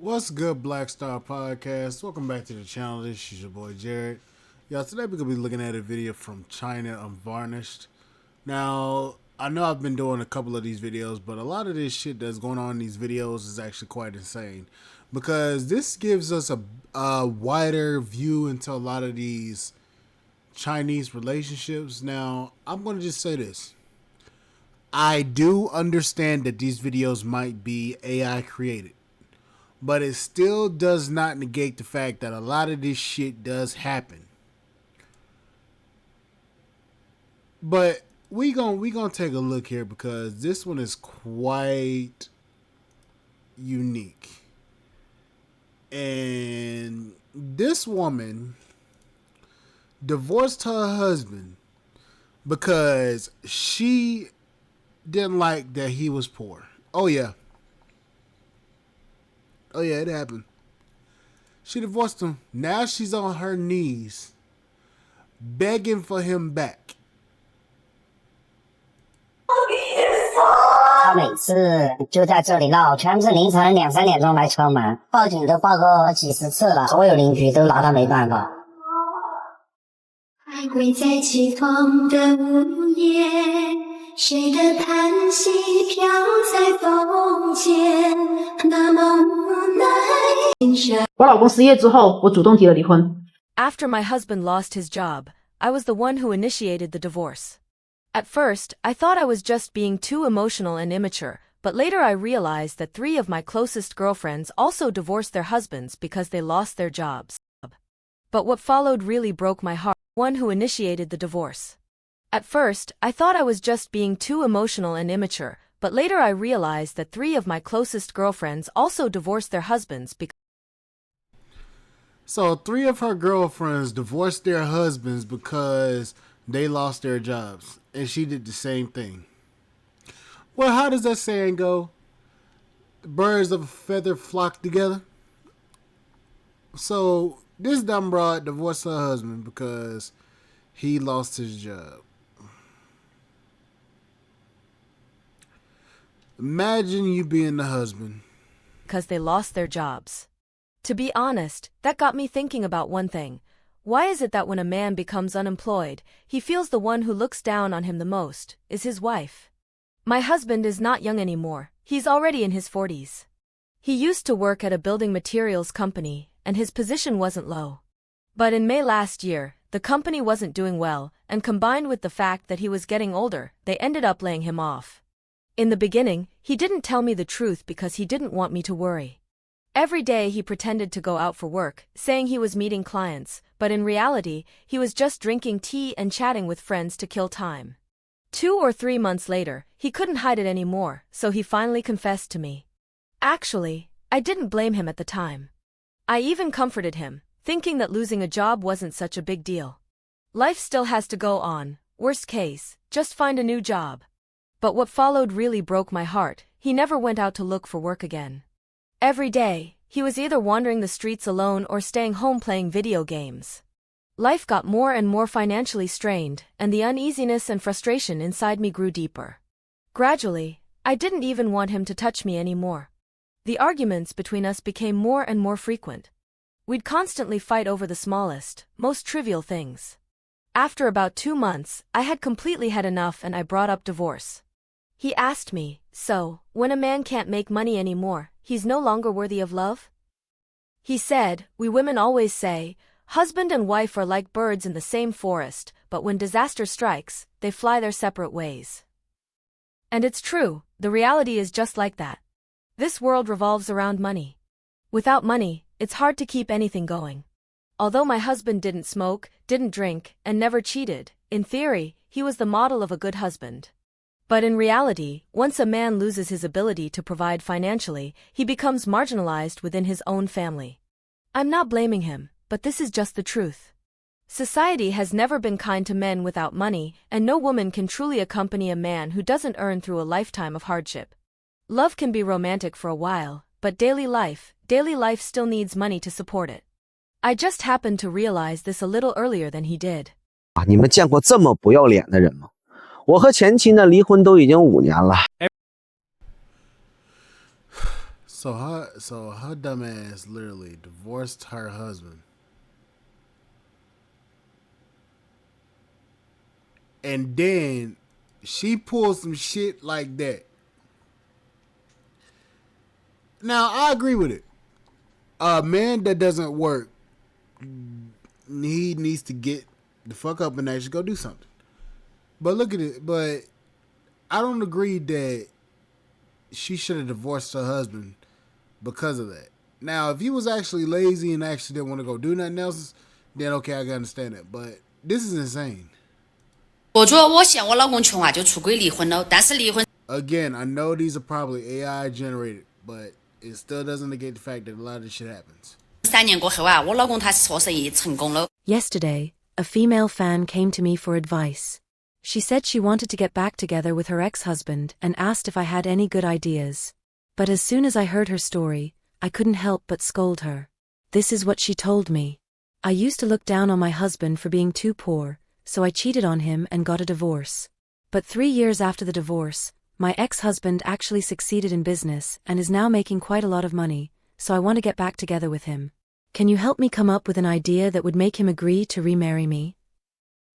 What's good, Black Star Podcast? Welcome back to the channel. This is your boy Jared. Y'all, today we're gonna be looking at a video from China Unvarnished. Now, I know I've been doing a couple of these videos, but a lot of this shit that's going on in these videos is actually quite insane, because this gives us a wider view into a lot of these Chinese relationships. Now, I'm gonna just say this. I do understand that these videos might be AI created, but it still does not negate the fact that a lot of this shit does happen. But we gonna take a look here, because this one is quite unique. And this woman divorced her husband because she didn't like that he was poor. Oh yeah, it happened. She divorced him. Now she's on her knees begging for him back. 他每次就在这里闹，全部是凌晨2、3点钟来敲门，报警都报过几十次了，所有邻居都拿他没办法。还会在起风的午夜，谁的叹息飘在风间，那么无奈。我老公失业之后，我主动提了离婚。 After my husband lost his job, I was the one who initiated the divorce. At first, I thought I was just being too emotional and immature, but later I realized that 3 of my closest girlfriends also divorced their husbands because they lost their jobs. But what followed really broke my heart. One who initiated the divorce. At first, I thought I was just being too emotional and immature, but later I realized that 3 of my closest girlfriends also divorced their husbands because. So 3 of her girlfriends divorced their husbands because they lost their jobs, and she did the same thing. Well, how does that saying go? Birds of a feather flock together. So this dumb broad divorced her husband because he lost his job. Imagine you being the husband. Because they lost their jobs. To be honest, that got me thinking about one thing. Why is it that when a man becomes unemployed, he feels the one who looks down on him the most is his wife? My husband is not young anymore. He's already in his 40s. He used to work at a building materials company, and his position wasn't low. But in May last year, the company wasn't doing well, and combined with the fact that he was getting older, they ended up laying him off. In the beginning, he didn't tell me the truth because he didn't want me to worry. Every day he pretended to go out for work, saying he was meeting clients, but in reality, he was just drinking tea and chatting with friends to kill time. 2 or 3 months later, he couldn't hide it anymore, so he finally confessed to me. Actually, I didn't blame him at the time. I even comforted him, thinking that losing a job wasn't such a big deal. Life still has to go on. Worst case, just find a new job. But what followed really broke my heart. He never went out to look for work again. Every day, he was either wandering the streets alone or staying home playing video games. Life got more and more financially strained, and the uneasiness and frustration inside me grew deeper. Gradually, I didn't even want him to touch me anymore. The arguments between us became more and more frequent. We'd constantly fight over the smallest, most trivial things. After about 2 months, I had completely had enough and I brought up divorce. He asked me, so, when a man can't make money anymore, he's no longer worthy of love? He said, we women always say, husband and wife are like birds in the same forest, but when disaster strikes, they fly their separate ways. And it's true, the reality is just like that. This world revolves around money. Without money, it's hard to keep anything going. Although my husband didn't smoke, didn't drink, and never cheated, in theory, he was the model of a good husband. But in reality, once a man loses his ability to provide financially, he becomes marginalized within his own family. I'm not blaming him, but this is just the truth. Society has never been kind to men without money, and no woman can truly accompany a man who doesn't earn through a lifetime of hardship. Love can be romantic for a while, but daily life still needs money to support it. I just happened to realize this a little earlier than he did. 你们见过这么不要脸的人吗？我和前妻呢离婚都已经5年了。So her dumb ass literally divorced her husband. And then she pulls some shit like that. Now, I agree with it. A man that doesn't work, he needs to get the fuck up and actually go do something. But look at it. But I don't agree that she should have divorced her husband because of that. Now, if he was actually lazy and actually didn't want to go do nothing else, then okay, I can understand that. But this is insane. 我说我嫌我老公穷啊，就出轨离婚了。但是离婚 Again, I know these are probably AI generated, but it still doesn't negate the fact that a lot of this shit happens. 3年过后啊，我老公他是做生意成功了。 Yesterday, a female fan came to me for advice. She said she wanted to get back together with her ex-husband and asked if I had any good ideas. But as soon as I heard her story, I couldn't help but scold her. This is what she told me. I used to look down on my husband for being too poor, so I cheated on him and got a divorce. But 3 years after the divorce, my ex-husband actually succeeded in business and is now making quite a lot of money, so I want to get back together with him. Can you help me come up with an idea that would make him agree to remarry me?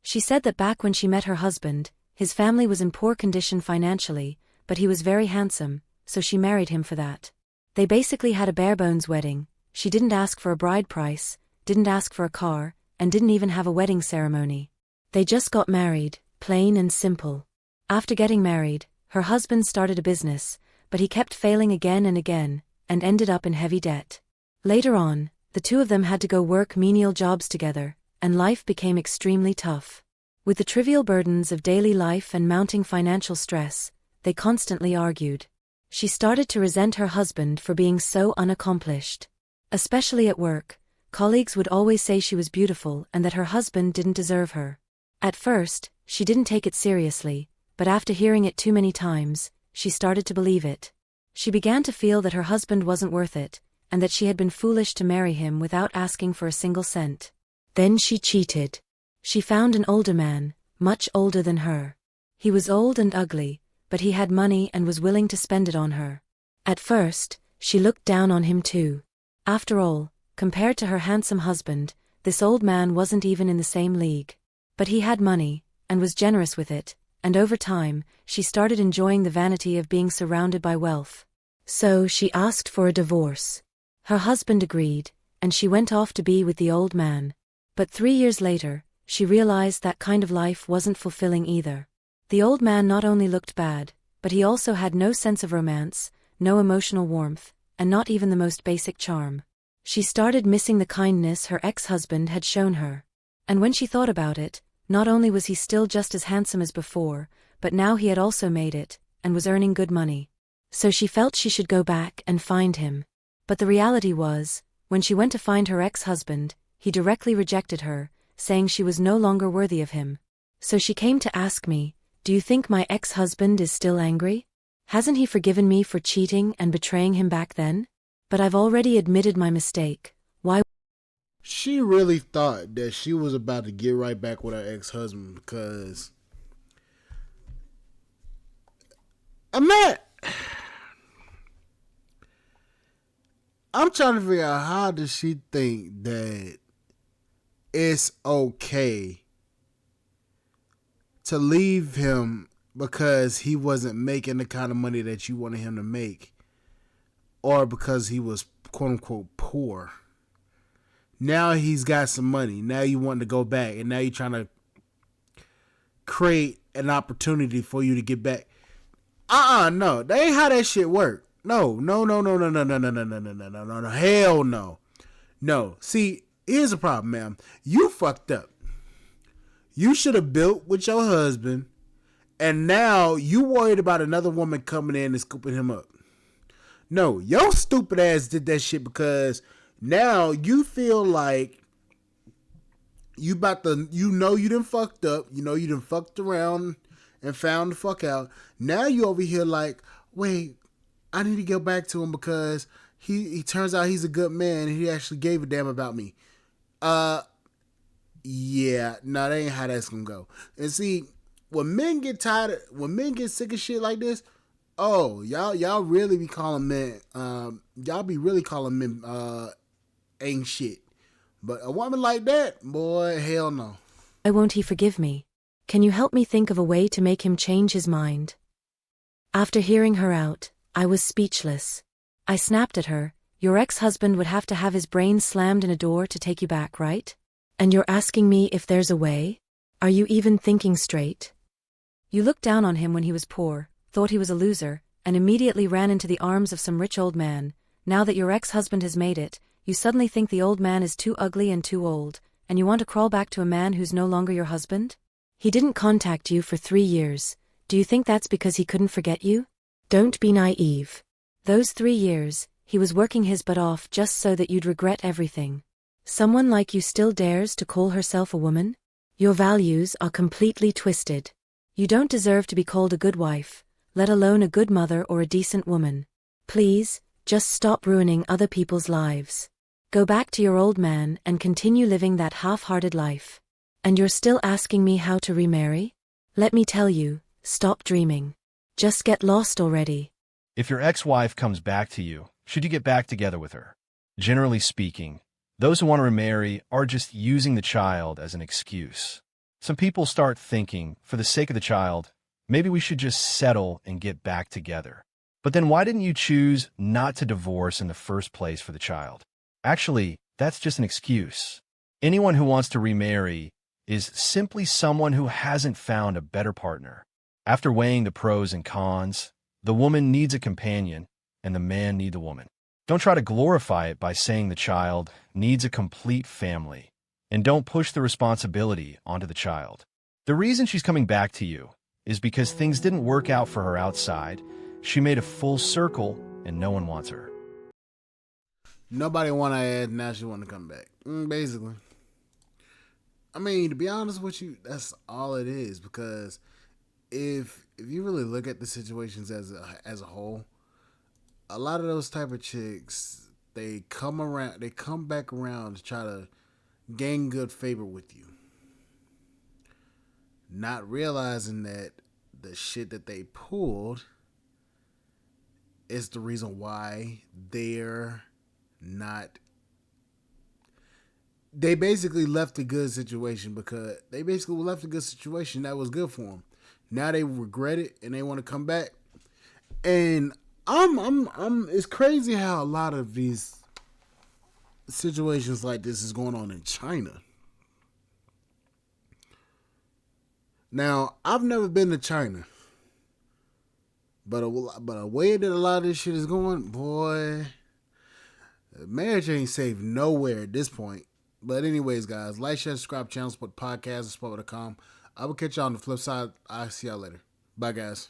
She said that back when she met her husband, his family was in poor condition financially, but he was very handsome, so she married him for that. They basically had a bare-bones wedding. She didn't ask for a bride price, didn't ask for a car, and didn't even have a wedding ceremony. They just got married, plain and simple. After getting married, her husband started a business, but he kept failing again and again, and ended up in heavy debt. Later on, the two of them had to go work menial jobs together, and life became extremely tough. With the trivial burdens of daily life and mounting financial stress, they constantly argued. She started to resent her husband for being so unaccomplished. Especially at work, colleagues would always say she was beautiful and that her husband didn't deserve her. At first, she didn't take it seriously, but after hearing it too many times, she started to believe it. She began to feel that her husband wasn't worth it, and that she had been foolish to marry him without asking for a single cent. Then she cheated. She found an older man, much older than her. He was old and ugly, but he had money and was willing to spend it on her. At first, she looked down on him too. After all, compared to her handsome husband, this old man wasn't even in the same league. But he had money, and was generous with it, and over time, she started enjoying the vanity of being surrounded by wealth. So she asked for a divorce. Her husband agreed, and she went off to be with the old man. But 3 years later, she realized that kind of life wasn't fulfilling either. The old man not only looked bad, but he also had no sense of romance, no emotional warmth, and not even the most basic charm. She started missing the kindness her ex-husband had shown her. And when she thought about it, not only was he still just as handsome as before, but now he had also made it, and was earning good money. So she felt she should go back and find him. But the reality was, when she went to find her ex-husband, he directly rejected her, saying she was no longer worthy of him. So she came to ask me, do you think my ex-husband is still angry? Hasn't he forgiven me for cheating and betraying him back then? But I've already admitted my mistake. Why? She really thought that she was about to get right back with her ex-husband because I'm trying to figure out, how does she think that it's okay to leave him because he wasn't making the kind of money that you wanted him to make, or because he was quote unquote poor? Now he's got some money. Now you want to go back, and now you're trying to create an opportunity for you to get back. No, that ain't how that shit work. No. Hell no. No. See, here's the problem, ma'am. You fucked up. You should have built with your husband, and now you worried about another woman coming in and scooping him up. No, your stupid ass did that shit because now you feel like you done fucked up. You done fucked around and found the fuck out. Now you over here like, wait, I need to go back to him because he turns out he's a good man and he actually gave a damn about me. Yeah, no, that ain't how that's gonna go. And see, when men get sick of shit like this, Oh, y'all really be calling men, y'all be really calling men, ain't shit. But a woman like that, boy, hell no. Why won't he forgive me? Can you help me think of a way to make him change his mind? After hearing her out, I was speechless. I snapped at her. Your ex-husband would have to have his brain slammed in a door to take you back, right? And you're asking me if there's a way? Are you even thinking straight? You looked down on him when he was poor, thought he was a loser, and immediately ran into the arms of some rich old man. Now that your ex-husband has made it, you suddenly think the old man is too ugly and too old, and you want to crawl back to a man who's no longer your husband? He didn't contact you for 3 years. Do you think that's because he couldn't forget you? Don't be naive. Those 3 years, he was working his butt off just so that you'd regret everything. Someone like you still dares to call herself a woman? Your values are completely twisted. You don't deserve to be called a good wife, let alone a good mother or a decent woman. Please, just stop ruining other people's lives. Go back to your old man and continue living that half-hearted life. And you're still asking me how to remarry? Let me tell you, stop dreaming. Just get lost already. If your ex-wife comes back to you, should you get back together with her? Generally speaking, those who want to remarry are just using the child as an excuse. Some people start thinking, for the sake of the child, maybe we should just settle and get back together. But then why didn't you choose not to divorce in the first place for the child? Actually, that's just an excuse. Anyone who wants to remarry is simply someone who hasn't found a better partner. After weighing the pros and cons, the woman needs a companion and the man needs a woman. Don't try to glorify it by saying the child needs a complete family, and don't push the responsibility onto the child. The reason she's coming back to you is because things didn't work out for her outside. She made a full circle and no one wants her. Nobody want to add, now she want to come back. Basically. I mean, to be honest with you, that's all it is. Because if you really look at the situations as a whole, a lot of those type of chicks, they come back around to try to gain good favor with you, not realizing that the shit that they pulled is the reason why they're not. They basically left a good situation because they basically left a good situation that was good for them. Now they regret it and they want to come back. And it's crazy how a lot of these situations like this is going on in China. Now, I've never been to China. But a way that a lot of this shit is going, boy, marriage ain't safe nowhere at this point. But anyways, guys, like, share, subscribe, channel, support podcast, and support.com. I will catch y'all on the flip side. I'll see y'all later. Bye, guys.